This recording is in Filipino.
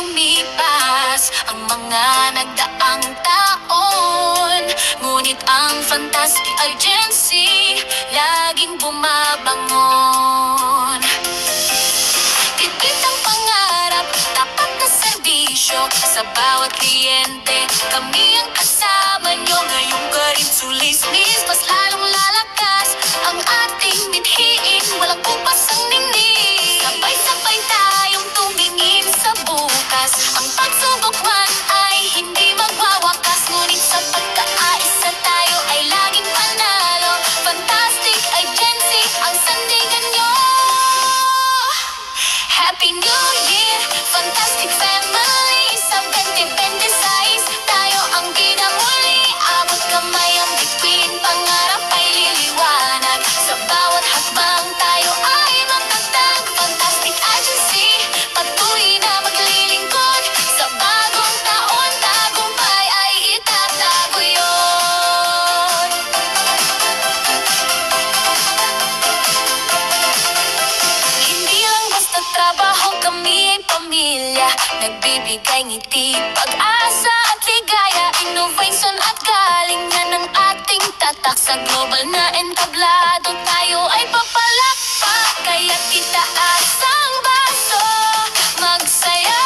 lumipas ang mga nagdaang taon, ngunit ang Fantastic Agency laging bumabangon. Tipid ang pangarap, tapat na serbisyo sa bawat kliyente. Kami ang kasama nyo ngayong karin sulisnis. Mas lalong lalakas ang ating mithiin, walang kupas ang ningning. Sabay-sabay tayong tumingin sa bukas. Ang pagsubok man ay hindi magwawakas, ngunit sa pagkakaisa tayo ay laging panalo. Fantastic Agency ang sandigan nyo. Happy New Year, Fantastic Family. Sa 2026 tayo ang pinamuli. Abot kamay ang bituin, pangarap ay liliwanag. Sa bawat hakbang tayo ay matatag. Fantastic Agency, patuloy na maglilingkod. Sa bagong taon, tagumpay ay itatago yun. Hindi lang basta trabaho, kami ay pamilya. Nagbibigay ngiti, pag-asa at ligaya. Innovation at galingan ng ating tatak. Sa global na entablado, tayo ay papalakpak. Kaya't itaas ang baso, magsaya